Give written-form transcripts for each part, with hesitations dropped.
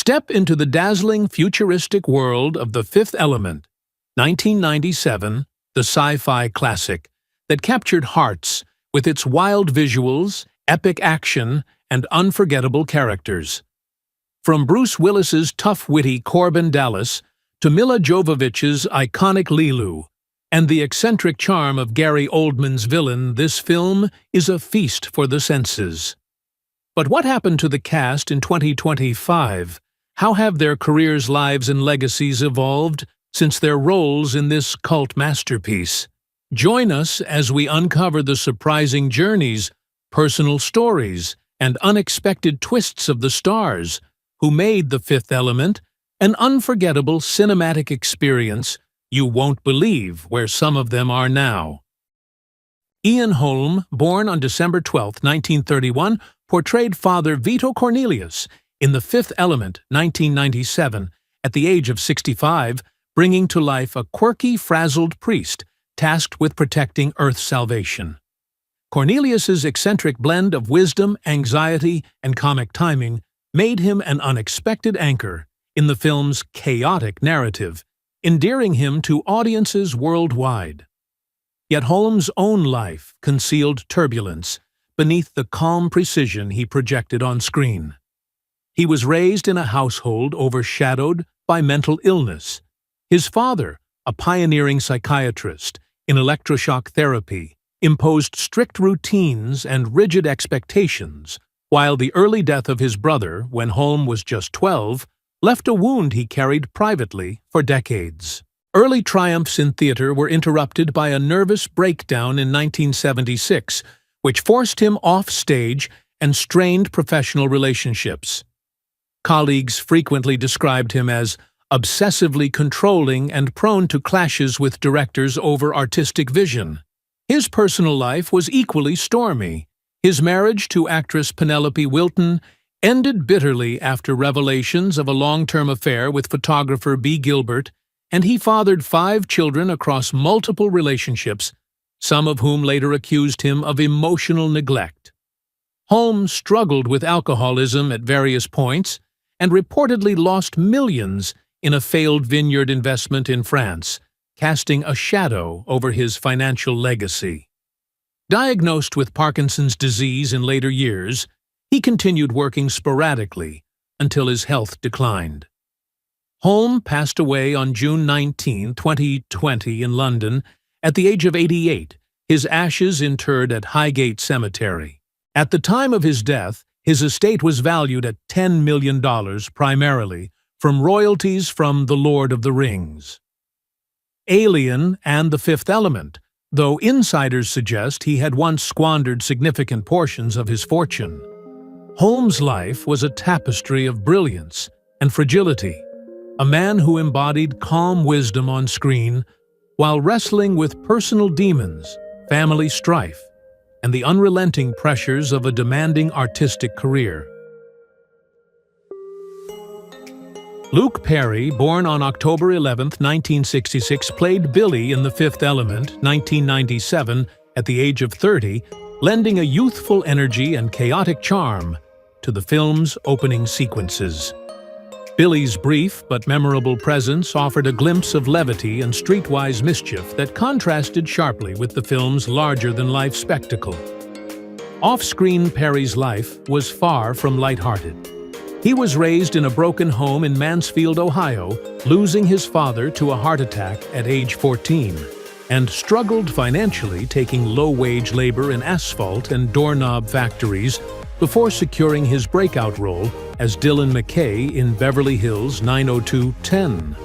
Step into the dazzling, futuristic world of The Fifth Element, 1997, the sci-fi classic that captured hearts with its wild visuals, epic action, and unforgettable characters. From Bruce Willis's tough, witty Korben Dallas to Milla Jovovich's iconic Leeloo and the eccentric charm of Gary Oldman's villain, this film is a feast for the senses. But what happened to the cast in 2025? How have their careers, lives, and legacies evolved since their roles in this cult masterpiece? Join us as we uncover the surprising journeys, personal stories, and unexpected twists of the stars who made The Fifth Element an unforgettable cinematic experience you won't believe where some of them are now. Ian Holm, born on December 12, 1931, portrayed Father Vito Cornelius in The Fifth Element, 1997, at the age of 65, bringing to life a quirky, frazzled priest tasked with protecting Earth's salvation. Cornelius's eccentric blend of wisdom, anxiety, and comic timing made him an unexpected anchor in the film's chaotic narrative, endearing him to audiences worldwide. Yet Holmes' own life concealed turbulence beneath the calm precision he projected on screen. He was raised in a household overshadowed by mental illness. His father, a pioneering psychiatrist in electroshock therapy, imposed strict routines and rigid expectations, while the early death of his brother, when Holm was just 12, left a wound he carried privately for decades. Early triumphs in theater were interrupted by a nervous breakdown in 1976, which forced him off stage and strained professional relationships. Colleagues frequently described him as obsessively controlling and prone to clashes with directors over artistic vision. His personal life was equally stormy. His marriage to actress Penelope Wilton ended bitterly after revelations of a long-term affair with photographer B. Gilbert, and he fathered 5 children across multiple relationships, some of whom later accused him of emotional neglect. Holmes struggled with alcoholism at various points and reportedly lost millions in a failed vineyard investment in France, casting a shadow over his financial legacy. Diagnosed with Parkinson's disease in later years, he continued working sporadically until his health declined. Holm passed away on June 19, 2020 in London at the age of 88, his ashes interred at Highgate Cemetery. At the time of his death, his estate was valued at $10 million primarily from royalties from The Lord of the Rings, Alien, and The Fifth Element, though insiders suggest he had once squandered significant portions of his fortune. Holmes' life was a tapestry of brilliance and fragility, a man who embodied calm wisdom on screen while wrestling with personal demons, family strife, and the unrelenting pressures of a demanding artistic career. Luke Perry, born on October 11, 1966, played Billy in The Fifth Element, 1997, at the age of 30, lending a youthful energy and chaotic charm to the film's opening sequences. Billy's brief but memorable presence offered a glimpse of levity and streetwise mischief that contrasted sharply with the film's larger-than-life spectacle. Off-screen, Perry's life was far from lighthearted. He was raised in a broken home in Mansfield, Ohio, losing his father to a heart attack at age 14, and struggled financially, taking low-wage labor in asphalt and doorknob factories before securing his breakout role as Dylan McKay in Beverly Hills 90210.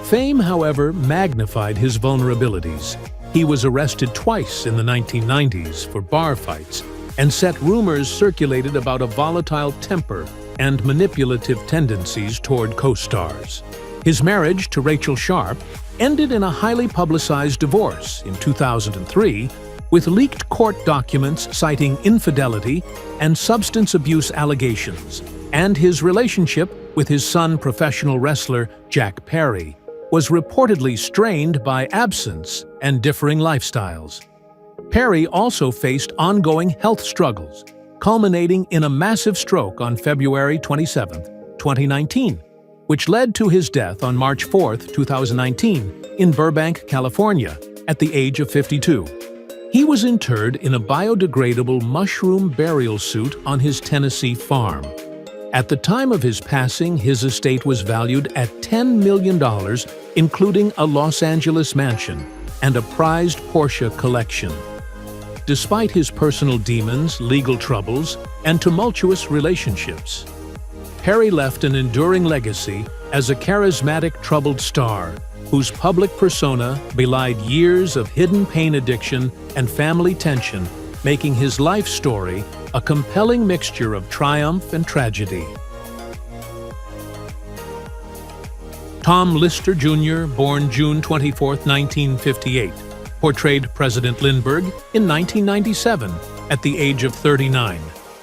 Fame, however, magnified his vulnerabilities. He was arrested twice in the 1990s for bar fights, and set rumors circulated about a volatile temper and manipulative tendencies toward co-stars. His marriage to Rachel Sharp ended in a highly publicized divorce in 2003, with leaked court documents citing infidelity and substance abuse allegations, and his relationship with his son, professional wrestler Jack Perry, was reportedly strained by absence and differing lifestyles. Perry also faced ongoing health struggles, culminating in a massive stroke on February 27, 2019, which led to his death on March 4, 2019, in Burbank, California, at the age of 52. He was interred in a biodegradable mushroom burial suit on his Tennessee farm. At the time of his passing, his estate was valued at $10 million, including a Los Angeles mansion and a prized Porsche collection. Despite his personal demons, legal troubles, and tumultuous relationships, Perry left an enduring legacy as a charismatic troubled star whose public persona belied years of hidden pain addiction and family tension, making his life story a compelling mixture of triumph and tragedy. Tom Lister Jr., born June 24, 1958, portrayed President Lindbergh in 1997 at the age of 39.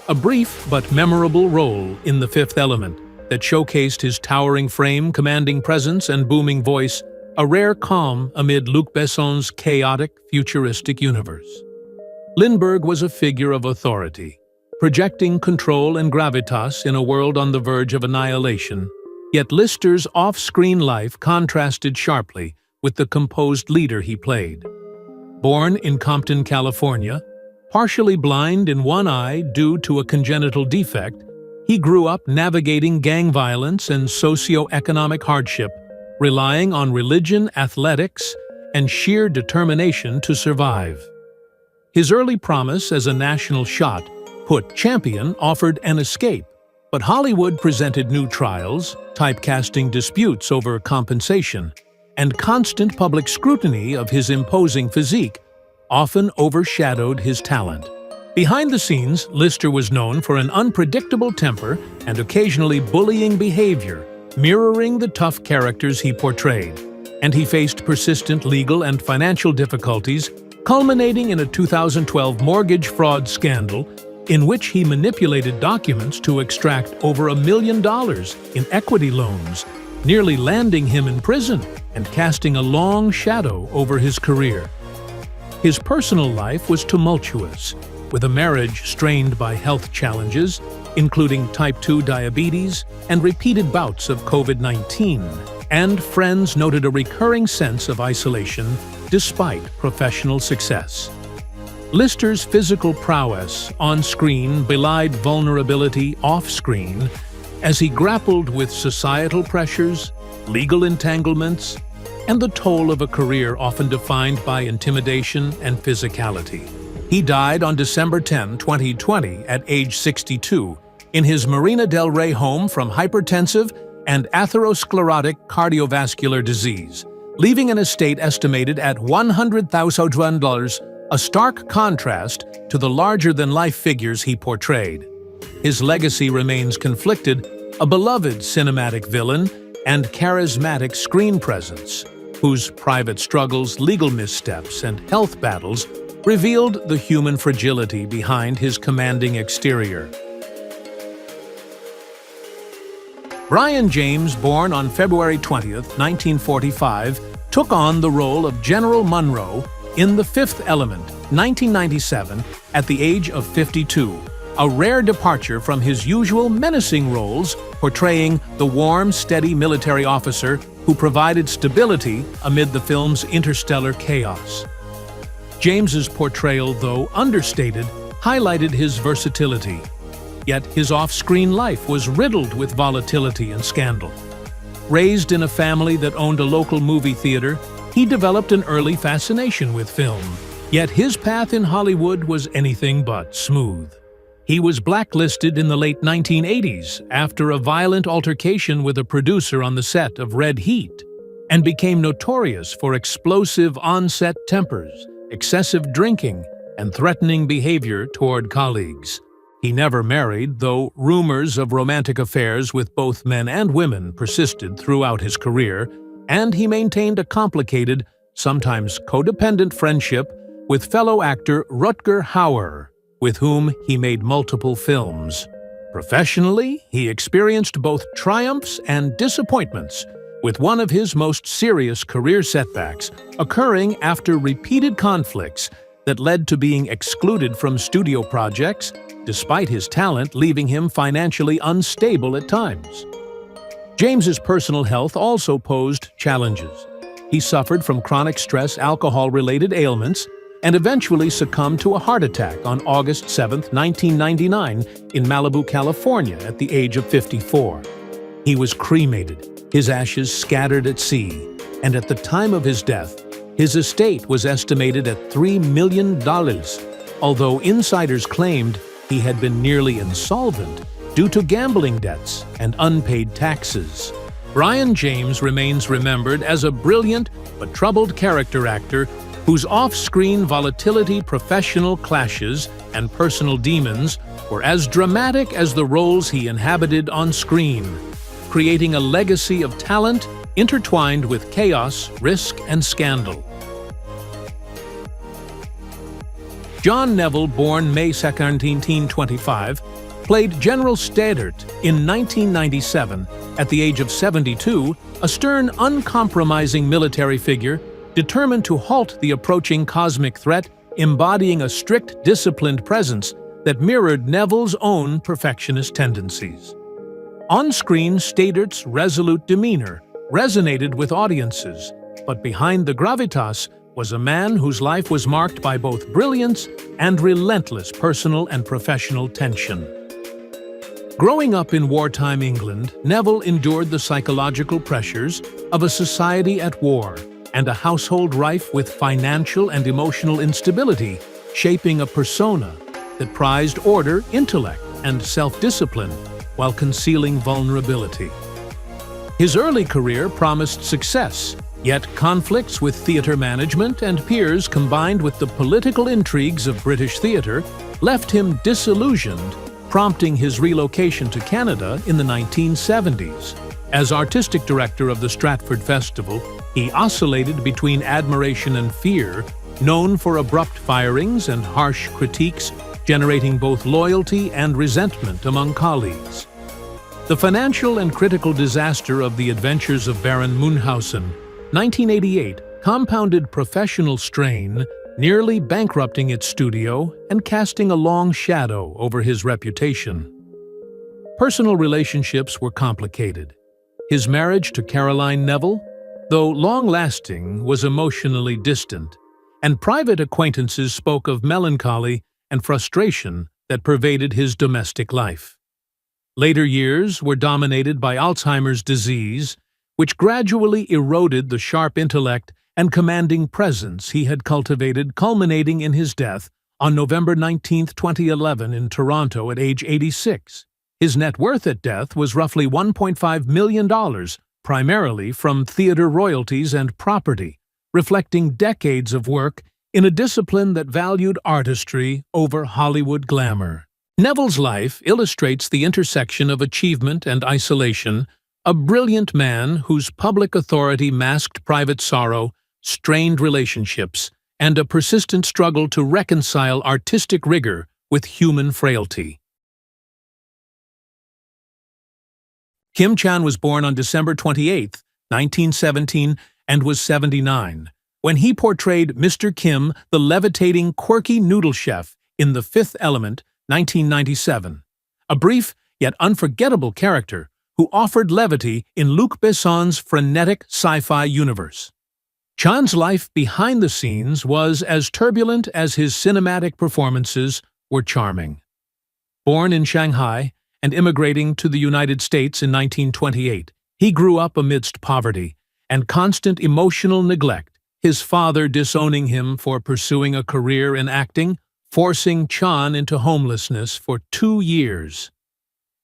A brief but memorable role in The Fifth Element that showcased his towering frame, commanding presence, and booming voice, a rare calm amid Luc Besson's chaotic, futuristic universe. Lindbergh was a figure of authority, projecting control and gravitas in a world on the verge of annihilation, yet Lister's off-screen life contrasted sharply with the composed leader he played. Born in Compton, California, partially blind in one eye due to a congenital defect, he grew up navigating gang violence and socio-economic hardship, relying on religion, athletics, and sheer determination to survive. His early promise as a national shot put Champion offered an escape, but Hollywood presented new trials, typecasting disputes over compensation, and constant public scrutiny of his imposing physique often overshadowed his talent. Behind the scenes, Lister was known for an unpredictable temper and occasionally bullying behavior, mirroring the tough characters he portrayed, and he faced persistent legal and financial difficulties, culminating in a 2012 mortgage fraud scandal in which he manipulated documents to extract over $1 million in equity loans, nearly landing him in prison and casting a long shadow over his career. His personal life was tumultuous, with a marriage strained by health challenges, including type 2 diabetes and repeated bouts of COVID-19, and friends noted a recurring sense of isolation despite professional success. Lister's physical prowess on-screen belied vulnerability off-screen as he grappled with societal pressures, legal entanglements, and the toll of a career often defined by intimidation and physicality. He died on December 10, 2020, at age 62, in his Marina del Rey home from hypertensive and atherosclerotic cardiovascular disease, leaving an estate estimated at $100,000, a stark contrast to the larger-than-life figures he portrayed. His legacy remains conflicted, a beloved cinematic villain and charismatic screen presence, whose private struggles, legal missteps, and health battles revealed the human fragility behind his commanding exterior. Brian James, born on February 20, 1945, took on the role of General Monroe in The Fifth Element, 1997, at the age of 52, a rare departure from his usual menacing roles, portraying the warm, steady military officer who provided stability amid the film's interstellar chaos. James's portrayal, though understated, highlighted his versatility. Yet his off-screen life was riddled with volatility and scandal. Raised in a family that owned a local movie theater, he developed an early fascination with film. Yet his path in Hollywood was anything but smooth. He was blacklisted in the late 1980s after a violent altercation with a producer on the set of Red Heat, and became notorious for explosive on-set tempers, excessive drinking, and threatening behavior toward colleagues. He never married, though rumors of romantic affairs with both men and women persisted throughout his career, and he maintained a complicated, sometimes codependent friendship with fellow actor Rutger Hauer, with whom he made multiple films. Professionally, he experienced both triumphs and disappointments, with one of his most serious career setbacks occurring after repeated conflicts that led to being excluded from studio projects, despite his talent leaving him financially unstable at times. James's personal health also posed challenges. He suffered from chronic stress, alcohol-related ailments, and eventually succumbed to a heart attack on August 7, 1999, in Malibu, California, at the age of 54. He was cremated, his ashes scattered at sea, and at the time of his death, his estate was estimated at $3 million, although insiders claimed he had been nearly insolvent due to gambling debts and unpaid taxes. Brion James remains remembered as a brilliant but troubled character actor whose off-screen volatility, professional clashes, and personal demons were as dramatic as the roles he inhabited on screen, creating a legacy of talent intertwined with chaos, risk, and scandal. John Neville, born May 2, 1925, played General Stedert in 1997. At the age of 72, a stern, uncompromising military figure determined to halt the approaching cosmic threat, embodying a strict, disciplined presence that mirrored Neville's own perfectionist tendencies. On-screen, Stedert's resolute demeanor resonated with audiences, but behind the gravitas was a man whose life was marked by both brilliance and relentless personal and professional tension. Growing up in wartime England, Neville endured the psychological pressures of a society at war and a household rife with financial and emotional instability, shaping a persona that prized order, intellect, and self-discipline while concealing vulnerability. His early career promised success, yet conflicts with theatre management and peers combined with the political intrigues of British theatre left him disillusioned, prompting his relocation to Canada in the 1970s. As artistic director of the Stratford Festival, he oscillated between admiration and fear, known for abrupt firings and harsh critiques, generating both loyalty and resentment among colleagues. The financial and critical disaster of The Adventures of Baron Munchausen, 1988, compounded professional strain, nearly bankrupting its studio and casting a long shadow over his reputation. Personal relationships were complicated. His marriage to Caroline Neville, though long-lasting, was emotionally distant, and private acquaintances spoke of melancholy and frustration that pervaded his domestic life. Later years were dominated by Alzheimer's disease, which gradually eroded the sharp intellect and commanding presence he had cultivated, culminating in his death on November 19, 2011 in Toronto at age 86. His net worth at death was roughly $1.5 million, primarily from theatre royalties and property, reflecting decades of work in a discipline that valued artistry over Hollywood glamour. Neville's life illustrates the intersection of achievement and isolation, a brilliant man whose public authority masked private sorrow, strained relationships, and a persistent struggle to reconcile artistic rigor with human frailty. Kim Chan was born on December 28, 1917, and was 79, when he portrayed Mr. Kim, the levitating, quirky noodle chef in The Fifth Element, 1997, a brief yet unforgettable character who offered levity in Luc Besson's frenetic sci-fi universe. Chan's life behind the scenes was as turbulent as his cinematic performances were charming. Born in Shanghai and immigrating to the United States in 1928, he grew up amidst poverty and constant emotional neglect, his father disowning him for pursuing a career in acting, forcing Chan into homelessness for 2 years.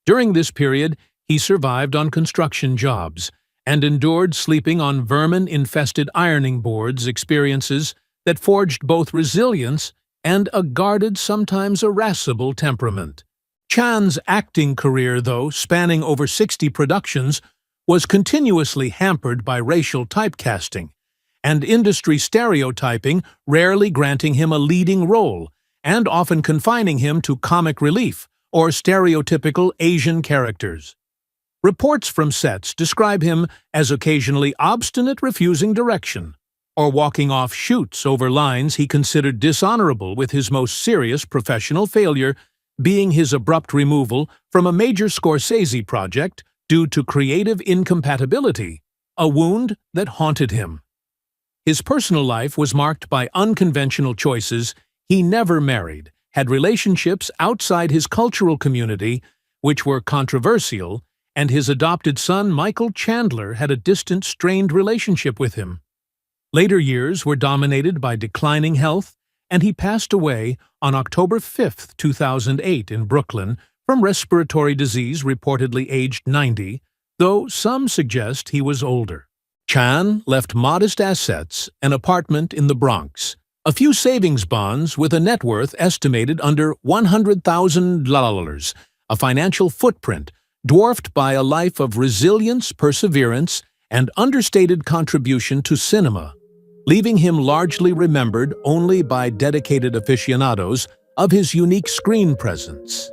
During this period, he survived on construction jobs and endured sleeping on vermin-infested ironing boards, experiences that forged both resilience and a guarded, sometimes irascible temperament. Chan's acting career, though spanning over 60 productions, was continuously hampered by racial typecasting and industry stereotyping, rarely granting him a leading role and often confining him to comic relief or stereotypical Asian characters. Reports from sets describe him as occasionally obstinate, refusing direction, or walking off shoots over lines he considered dishonorable, with his most serious professional failure being his abrupt removal from a major Scorsese project due to creative incompatibility, a wound that haunted him. His personal life was marked by unconventional choices. He never married, had relationships outside his cultural community, which were controversial, and his adopted son Michael Chandler had a distant, strained relationship with him. Later years were dominated by declining health, and he passed away on October 5, 2008 in Brooklyn from respiratory disease, reportedly aged 90, though some suggest he was older. Chan left modest assets, an apartment in the Bronx, a few savings bonds with a net worth estimated under $100,000, a financial footprint dwarfed by a life of resilience, perseverance, and understated contribution to cinema, leaving him largely remembered only by dedicated aficionados of his unique screen presence.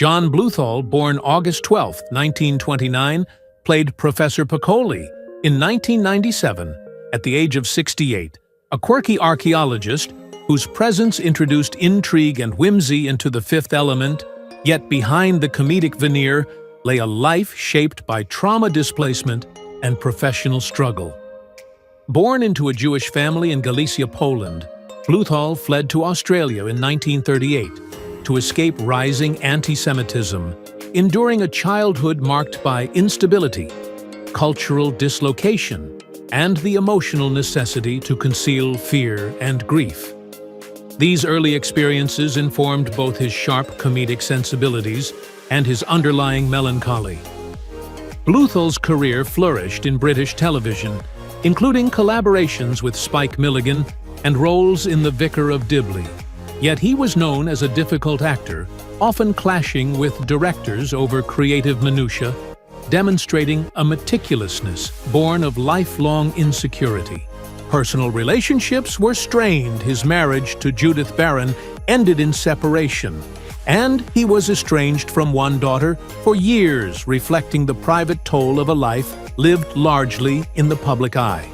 John Bluth, born August 12, 1929, played Professor Piccoli in 1997 at the age of 68, a quirky archaeologist whose presence introduced intrigue and whimsy into The Fifth Element, yet behind the comedic veneer lay a life shaped by trauma displacement and professional struggle. Born into a Jewish family in Galicia, Poland, Bluth fled to Australia in 1938 to escape rising anti-Semitism, enduring a childhood marked by instability, cultural dislocation, and the emotional necessity to conceal fear and grief. These early experiences informed both his sharp comedic sensibilities and his underlying melancholy. Bluth's career flourished in British television, including collaborations with Spike Milligan and roles in The Vicar of Dibley. Yet he was known as a difficult actor, often clashing with directors over creative minutiae, demonstrating a meticulousness born of lifelong insecurity. Personal relationships were strained. His marriage to Judith Barron ended in separation, and he was estranged from one daughter for years, reflecting the private toll of a life lived largely in the public eye.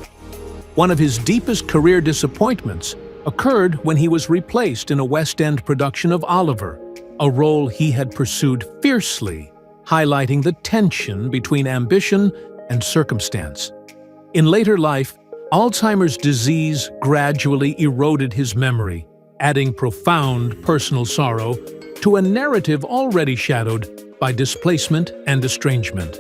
One of his deepest career disappointments occurred when he was replaced in a West End production of Oliver, a role he had pursued fiercely, highlighting the tension between ambition and circumstance. In later life, Alzheimer's disease gradually eroded his memory, adding profound personal sorrow to a narrative already shadowed by displacement and estrangement.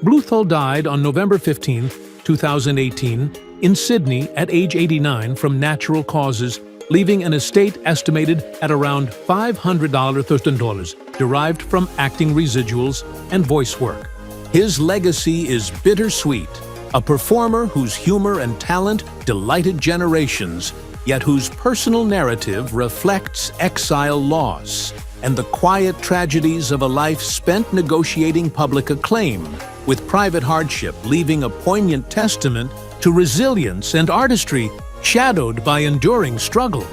Bluth died on November 15, 2018, in Sydney at age 89 from natural causes, leaving an estate estimated at around $500,000 derived from acting residuals and voice work. His legacy is bittersweet, a performer whose humor and talent delighted generations, yet whose personal narrative reflects exile loss and the quiet tragedies of a life spent negotiating public acclaim, with private hardship leaving a poignant testament to resilience and artistry shadowed by enduring struggle.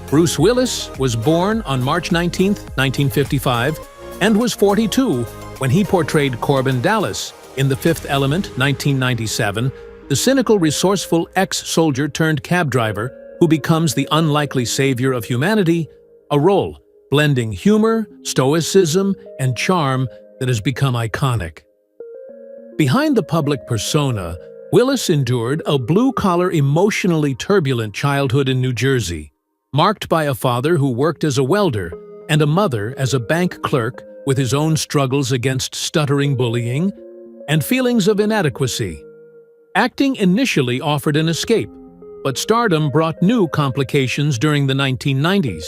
Bruce Willis was born on March 19, 1955, and was 42 when he portrayed Korben Dallas in The Fifth Element, 1997, the cynical, resourceful ex-soldier turned cab driver who becomes the unlikely savior of humanity, a role blending humor, stoicism, and charm that has become iconic. Behind the public persona, Willis endured a blue-collar, emotionally turbulent childhood in New Jersey, marked by a father who worked as a welder and a mother as a bank clerk with his own struggles against stuttering bullying and feelings of inadequacy. Acting initially offered an escape, but stardom brought new complications during the 1990s.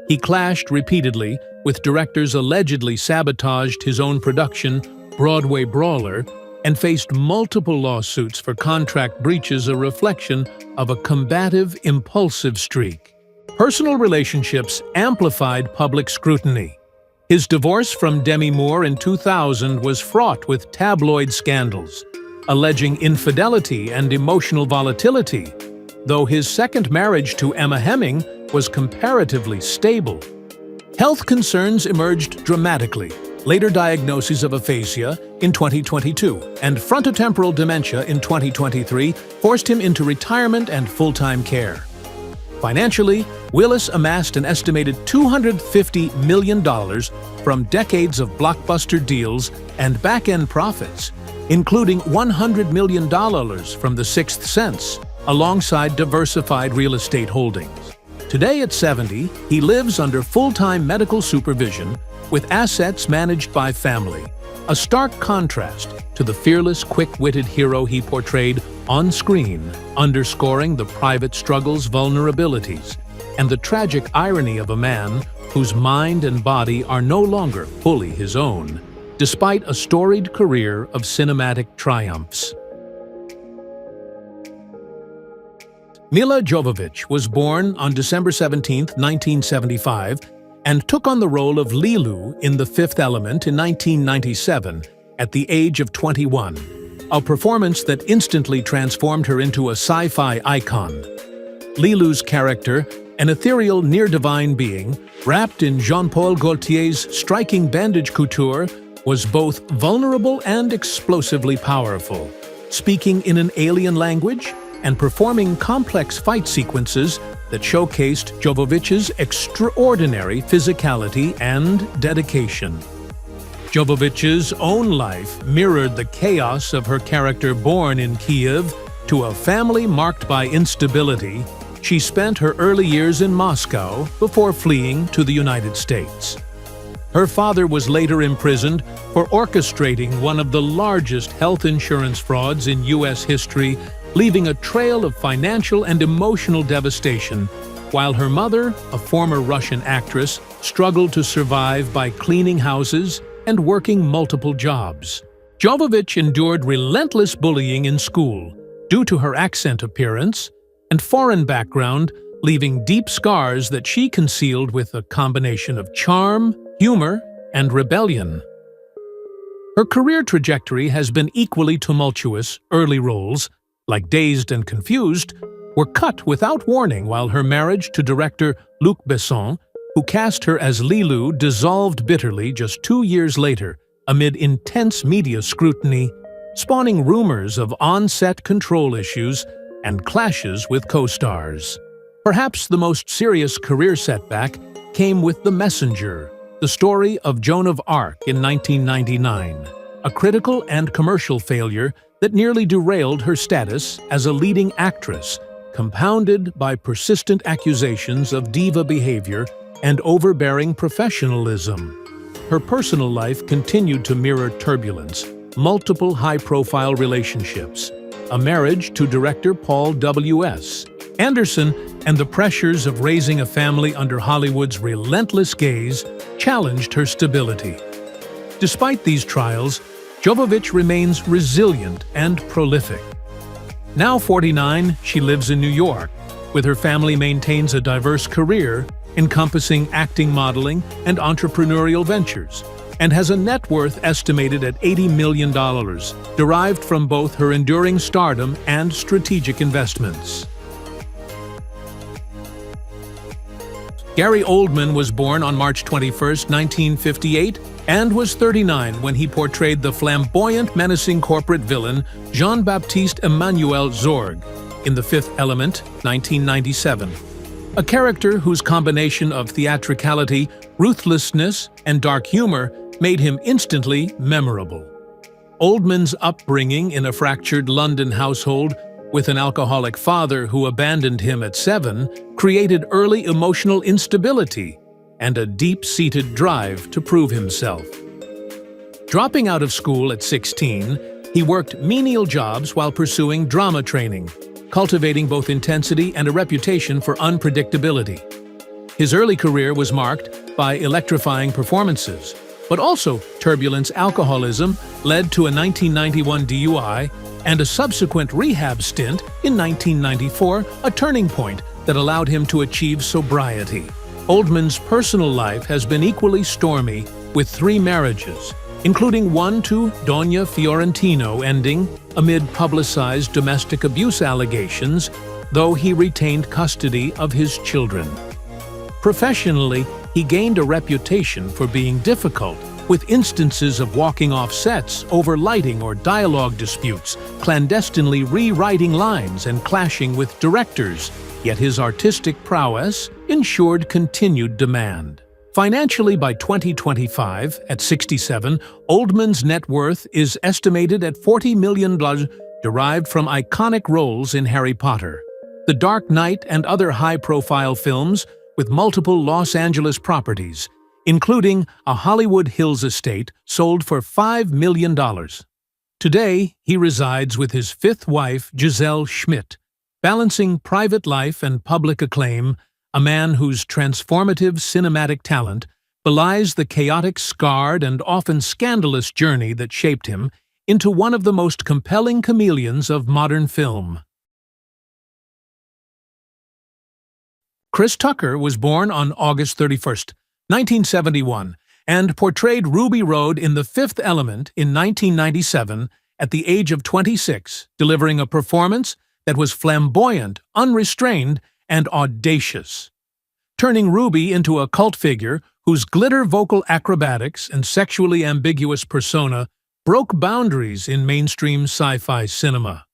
He clashed repeatedly with directors allegedly sabotaged his own production, Broadway Brawler, and faced multiple lawsuits for contract breaches, a reflection of a combative, impulsive streak. Personal relationships amplified public scrutiny. His divorce from Demi Moore in 2000 was fraught with tabloid scandals, alleging infidelity and emotional volatility, though his second marriage to Emma Hemming was comparatively stable. Health concerns emerged dramatically. Later diagnoses of aphasia in 2022 and frontotemporal dementia in 2023 forced him into retirement and full-time care. Financially, Willis amassed an estimated $250 million from decades of blockbuster deals and back-end profits, including $100 million from The Sixth Sense, alongside diversified real estate holdings. Today at 70, he lives under full-time medical supervision with assets managed by family, a stark contrast to the fearless, quick-witted hero he portrayed on screen, underscoring the private struggles, vulnerabilities, and the tragic irony of a man whose mind and body are no longer fully his own, despite a storied career of cinematic triumphs. Milla Jovovich was born on December 17, 1975, and took on the role of Leeloo in The Fifth Element in 1997 at the age of 21, a performance that instantly transformed her into a sci-fi icon. Leeloo's character, an ethereal near-divine being, wrapped in Jean-Paul Gaultier's striking bandage couture, was both vulnerable and explosively powerful, speaking in an alien language and performing complex fight sequences that showcased Jovovich's extraordinary physicality and dedication. Jovovich's own life mirrored the chaos of her character. Born in Kiev to a family marked by instability, she spent her early years in Moscow before fleeing to the United States. Her father was later imprisoned for orchestrating one of the largest health insurance frauds in U.S. history, leaving a trail of financial and emotional devastation, while her mother, a former Russian actress, struggled to survive by cleaning houses and working multiple jobs. Jovovich endured relentless bullying in school due to her accent appearance and foreign background, leaving deep scars that she concealed with a combination of charm, humor, and rebellion. Her career trajectory has been equally tumultuous. Early roles, like Dazed and Confused, were cut without warning, while her marriage to director Luc Besson, who cast her as Leeloo, dissolved bitterly just 2 years later amid intense media scrutiny, spawning rumors of on-set control issues and clashes with co-stars. Perhaps the most serious career setback came with The Messenger, the story of Joan of Arc in 1999, a critical and commercial failure that nearly derailed her status as a leading actress, compounded by persistent accusations of diva behavior and overbearing professionalism. Her personal life continued to mirror turbulence, multiple high-profile relationships, a marriage to director Paul W.S. Anderson, and the pressures of raising a family under Hollywood's relentless gaze challenged her stability. Despite these trials, Jovovich remains resilient and prolific. Now 49, she lives in New York, with her family maintains a diverse career encompassing acting, modeling, and entrepreneurial ventures, and has a net worth estimated at $80 million, derived from both her enduring stardom and strategic investments. Gary Oldman was born on March 21, 1958, and was 39 when he portrayed the flamboyant, menacing corporate villain Jean-Baptiste Emmanuel Zorg in The Fifth Element, 1997. A character whose combination of theatricality, ruthlessness, and dark humor made him instantly memorable. Oldman's upbringing in a fractured London household with an alcoholic father who abandoned him at 7 created early emotional instability and a deep-seated drive to prove himself. Dropping out of school at 16, he worked menial jobs while pursuing drama training, cultivating both intensity and a reputation for unpredictability. His early career was marked by electrifying performances, but also turbulence. Alcoholism led to a 1991 DUI and a subsequent rehab stint in 1994, a turning point that allowed him to achieve sobriety. Oldman's personal life has been equally stormy, with 3 marriages, including one to Donna Fiorentino, ending amid publicized domestic abuse allegations, though he retained custody of his children. Professionally, he gained a reputation for being difficult, with instances of walking off sets over lighting or dialogue disputes, clandestinely rewriting lines and clashing with directors, yet his artistic prowess ensured continued demand. Financially, by 2025, at 67, Oldman's net worth is estimated at $40 million, derived from iconic roles in Harry Potter, The Dark Knight, and other high-profile films with multiple Los Angeles properties, including a Hollywood Hills estate sold for $5 million. Today, he resides with his fifth wife, Giselle Schmidt, balancing private life and public acclaim, a man whose transformative cinematic talent belies the chaotic, scarred, and often scandalous journey that shaped him into one of the most compelling chameleons of modern film. Chris Tucker was born on August 31, 1971, and portrayed Ruby Rhode in The Fifth Element in 1997 at the age of 26, delivering a performance that was flamboyant, unrestrained, and audacious, turning Ruby into a cult figure whose glitter vocal acrobatics and sexually ambiguous persona broke boundaries in mainstream sci-fi cinema.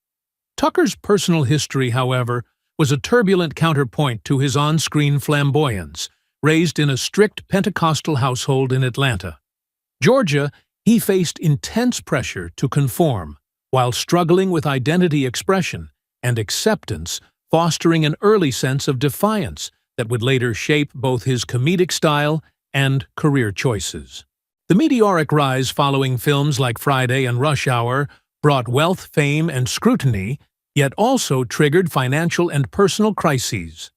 Tucker's personal history, however, was a turbulent counterpoint to his on-screen flamboyance. Raised in a strict Pentecostal household in Atlanta, Georgia, he faced intense pressure to conform, while struggling with identity expression and acceptance, fostering an early sense of defiance that would later shape both his comedic style and career choices. The meteoric rise following films like Friday and Rush Hour brought wealth, fame, and scrutiny, yet also triggered financial and personal crises.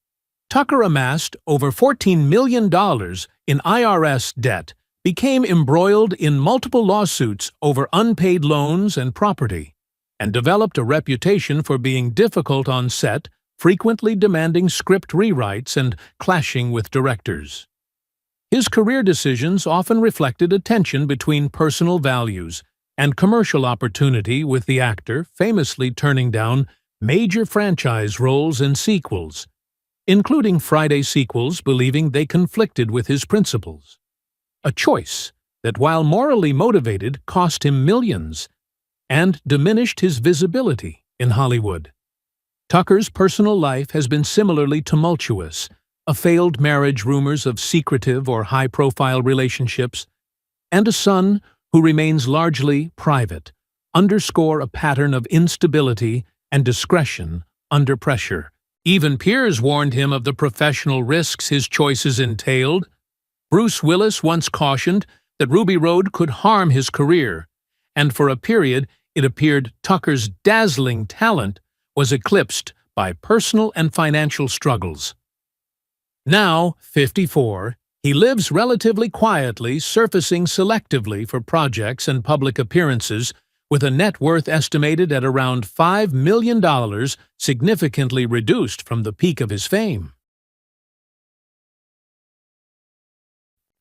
Tucker amassed over $14 million in IRS debt, became embroiled in multiple lawsuits over unpaid loans and property, and developed a reputation for being difficult on set, frequently demanding script rewrites and clashing with directors. His career decisions often reflected a tension between personal values and commercial opportunity, with the actor famously turning down major franchise roles and sequels, including Friday sequels, believing they conflicted with his principles. A choice that, while morally motivated, cost him millions and diminished his visibility in Hollywood. Tucker's personal life has been similarly tumultuous. A failed marriage, rumors of secretive or high-profile relationships, and a son who remains largely private, underscore a pattern of instability and discretion under pressure. Even peers warned him of the professional risks his choices entailed. Bruce Willis once cautioned that Ruby Rhode could harm his career, and for a period it appeared Tucker's dazzling talent was eclipsed by personal and financial struggles. Now, 54, he lives relatively quietly, surfacing selectively for projects and public appearances, with a net worth estimated at around $5 million, significantly reduced from the peak of his fame.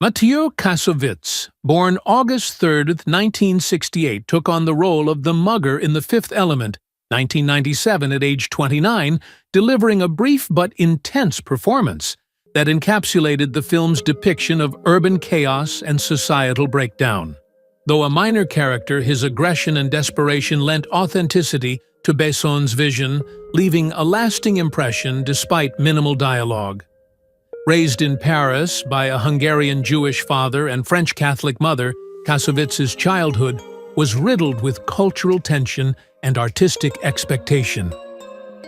Matio Casovitz, born August 3, 1968, took on the role of the mugger in The Fifth Element, 1997 at age 29, delivering a brief but intense performance that encapsulated the film's depiction of urban chaos and societal breakdown. Though a minor character, his aggression and desperation lent authenticity to Besson's vision, leaving a lasting impression despite minimal dialogue. Raised in Paris by a Hungarian Jewish father and French Catholic mother, Casovitz's childhood was riddled with cultural tension and artistic expectation.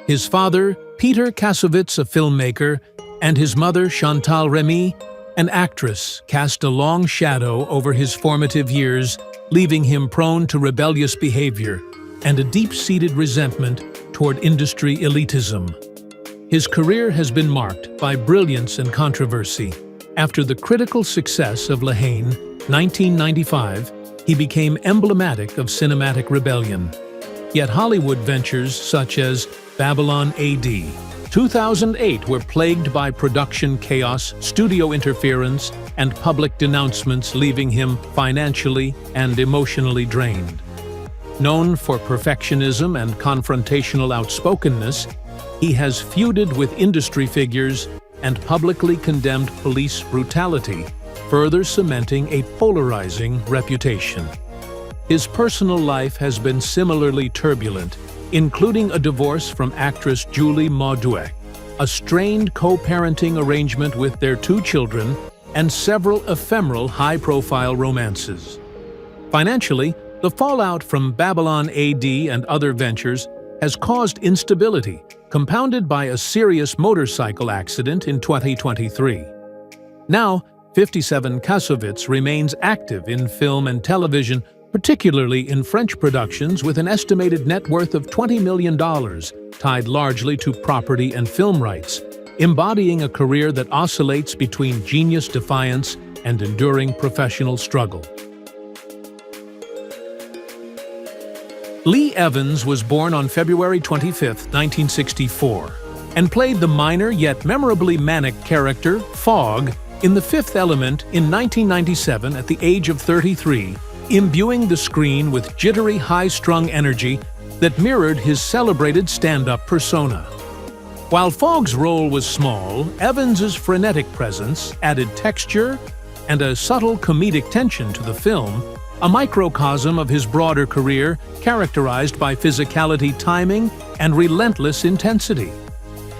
His father, Peter Casovitz, a filmmaker, and his mother, Chantal Remy, an actress, cast a long shadow over his formative years, leaving him prone to rebellious behavior and a deep-seated resentment toward industry elitism. His career has been marked by brilliance and controversy. After the critical success of La Haine, 1995, he became emblematic of cinematic rebellion. Yet Hollywood ventures such as Babylon AD, 2008 were plagued by production chaos, studio interference, and public denouncements, leaving him financially and emotionally drained. Known for perfectionism and confrontational outspokenness, he has feuded with industry figures and publicly condemned police brutality, further cementing a polarizing reputation. His personal life has been similarly turbulent, including a divorce from actress Julie Mauduet, a strained co-parenting arrangement with their 2 children, and several ephemeral high-profile romances. Financially, the fallout from Babylon AD and other ventures has caused instability, compounded by a serious motorcycle accident in 2023. Now, 57 Casovitz remains active in film and television, particularly in French productions, with an estimated net worth of $20 million, tied largely to property and film rights, embodying a career that oscillates between genius defiance and enduring professional struggle. Lee Evans was born on February 25, 1964, and played the minor yet memorably manic character, Fogg, in The Fifth Element in 1997 at the age of 33, imbuing the screen with jittery, high-strung energy that mirrored his celebrated stand-up persona. While Fogg's role was small, Evans's frenetic presence added texture and a subtle comedic tension to the film, a microcosm of his broader career characterized by physicality, timing, and relentless intensity.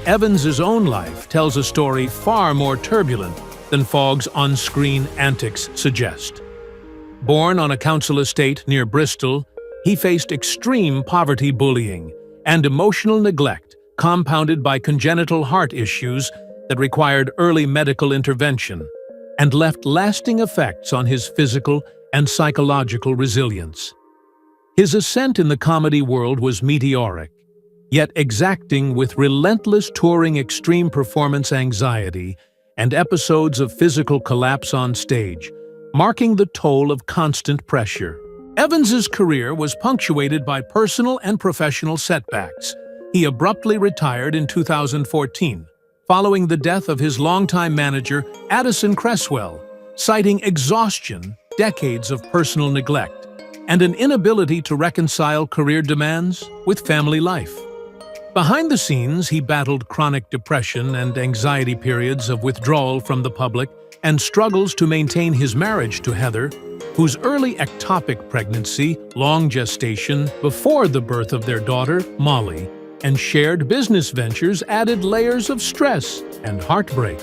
Evans's own life tells a story far more turbulent than Fogg's on-screen antics suggest. Born on a council estate near Bristol, he faced extreme poverty, bullying, and emotional neglect, compounded by congenital heart issues that required early medical intervention, and left lasting effects on his physical and psychological resilience. His ascent in the comedy world was meteoric, yet exacting with relentless touring, extreme performance anxiety, and episodes of physical collapse on stage, marking the toll of constant pressure. Evans's career was punctuated by personal and professional setbacks. He abruptly retired in 2014, following the death of his longtime manager, Addison Cresswell, citing exhaustion, decades of personal neglect, and an inability to reconcile career demands with family life. Behind the scenes, he battled chronic depression and anxiety, periods of withdrawal from the public, and struggles to maintain his marriage to Heather, whose early ectopic pregnancy, long gestation before the birth of their daughter, Molly, and shared business ventures added layers of stress and heartbreak.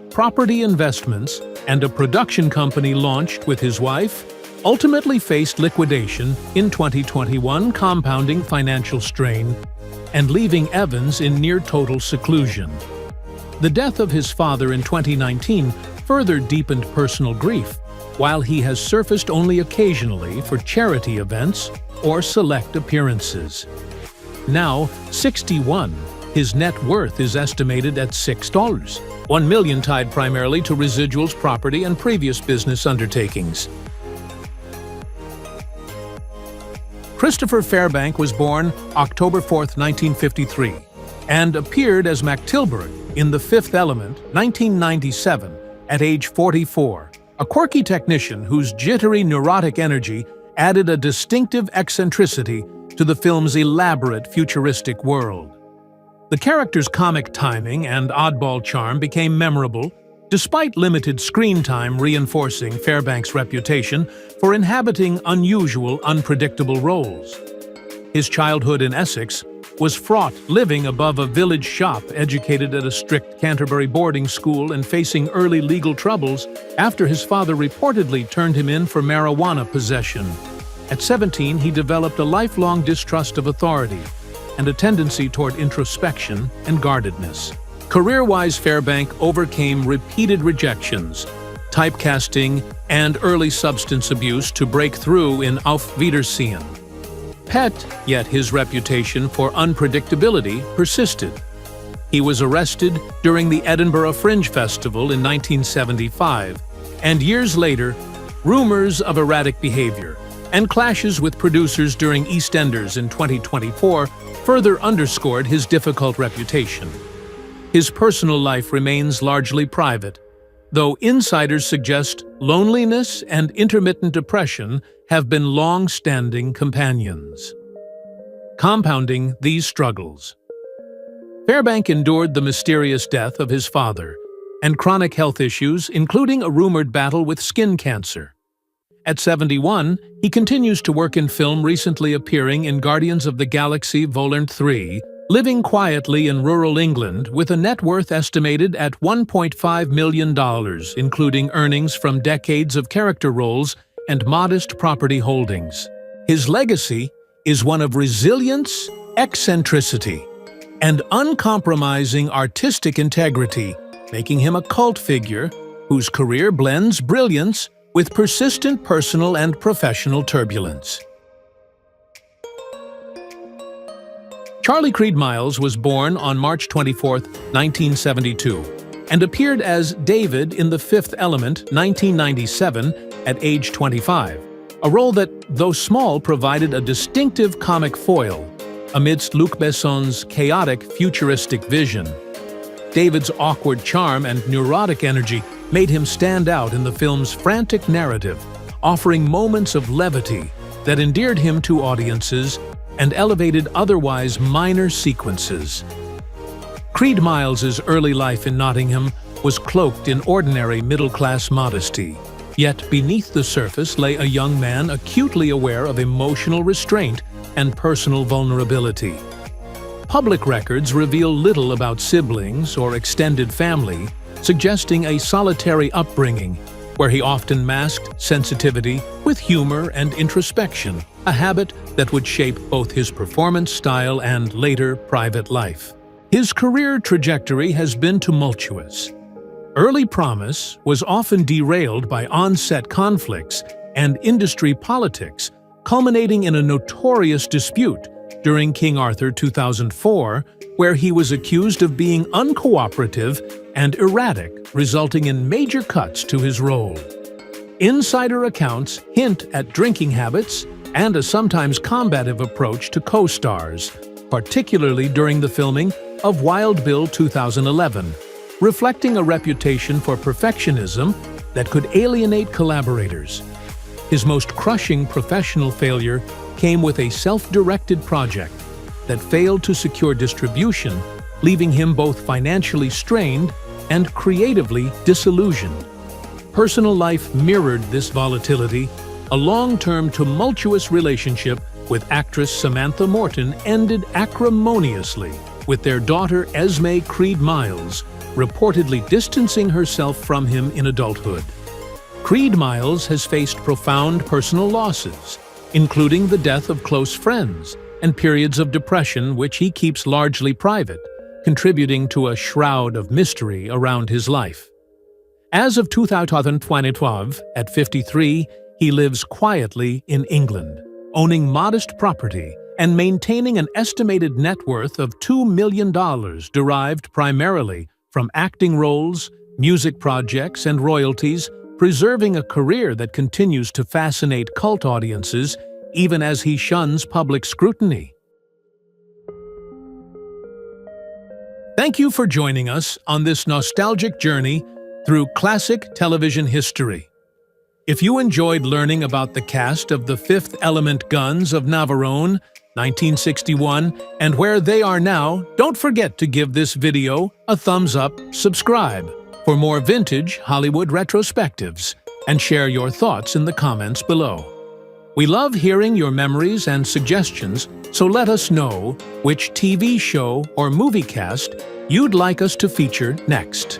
Property investments and a production company launched with his wife ultimately faced liquidation in 2021, compounding financial strain and leaving Evans in near-total seclusion. The death of his father in 2019 further deepened personal grief, while he has surfaced only occasionally for charity events or select appearances. Now, 61, his net worth is estimated at $6, $1 million tied primarily to residuals, property, and previous business undertakings. Christopher Fairbank was born October 4, 1953, and appeared as MacTilbury in The Fifth Element, 1997, at age 44, a quirky technician whose jittery, neurotic energy added a distinctive eccentricity to the film's elaborate, futuristic world. The character's comic timing and oddball charm became memorable, despite limited screen time, reinforcing Fairbank's reputation for inhabiting unusual, unpredictable roles. His childhood in Essex was fraught, living above a village shop, educated at a strict Canterbury boarding school, and facing early legal troubles after his father reportedly turned him in for marijuana possession. At 17, he developed a lifelong distrust of authority and a tendency toward introspection and guardedness. Career-wise, Fairbank overcame repeated rejections, typecasting, and early substance abuse to break through in Auf Wiedersehen. Yet his reputation for unpredictability persisted. He was arrested during the Edinburgh Fringe Festival in 1975, and years later, rumors of erratic behavior and clashes with producers during EastEnders in 2024 further underscored his difficult reputation. His personal life remains largely private, though insiders suggest loneliness and intermittent depression have been long-standing companions. Compounding these struggles, Fairbank endured the mysterious death of his father and chronic health issues, including a rumored battle with skin cancer. At 71, he continues to work in film, recently appearing in Guardians of the Galaxy Vol. 3, living quietly in rural England with a net worth estimated at $1.5 million, including earnings from decades of character roles and modest property holdings. His legacy is one of resilience, eccentricity, and uncompromising artistic integrity, making him a cult figure whose career blends brilliance with persistent personal and professional turbulence. Charlie Creed Miles was born on March 24, 1972, and appeared as David in The Fifth Element, 1997, at age 25, a role that, though small, provided a distinctive comic foil amidst Luc Besson's chaotic, futuristic vision. David's awkward charm and neurotic energy made him stand out in the film's frantic narrative, offering moments of levity that endeared him to audiences and elevated otherwise minor sequences. Creed Miles's early life in Nottingham was cloaked in ordinary middle-class modesty, yet beneath the surface lay a young man acutely aware of emotional restraint and personal vulnerability. Public records reveal little about siblings or extended family, suggesting a solitary upbringing where he often masked sensitivity with humor and introspection, a habit that would shape both his performance style and later private life. His career trajectory has been tumultuous. Early promise was often derailed by on-set conflicts and industry politics, culminating in a notorious dispute during King Arthur 2004, where he was accused of being uncooperative and erratic, resulting in major cuts to his role. Insider accounts hint at drinking habits and a sometimes combative approach to co-stars, particularly during the filming of Wild Bill 2011, reflecting a reputation for perfectionism that could alienate collaborators. His most crushing professional failure came with a self-directed project that failed to secure distribution, leaving him both financially strained and creatively disillusioned. Personal life mirrored this volatility. A long-term tumultuous relationship with actress Samantha Morton ended acrimoniously, with their daughter Esme Creed Miles reportedly distancing herself from him in adulthood. Creed Miles has faced profound personal losses, including the death of close friends and periods of depression which he keeps largely private, contributing to a shroud of mystery around his life. As of 2012, at 53, he lives quietly in England, owning modest property and maintaining an estimated net worth of $2 million derived primarily from acting roles, music projects, and royalties, preserving a career that continues to fascinate cult audiences even as he shuns public scrutiny. Thank you for joining us on this nostalgic journey through classic television history. If you enjoyed learning about the cast of the Fifth Element Guns of Navarone, 1961, and where they are now, don't forget to give this video a thumbs up, subscribe for more vintage Hollywood retrospectives, and share your thoughts in the comments below. We love hearing your memories and suggestions, so let us know which TV show or movie cast you'd like us to feature next.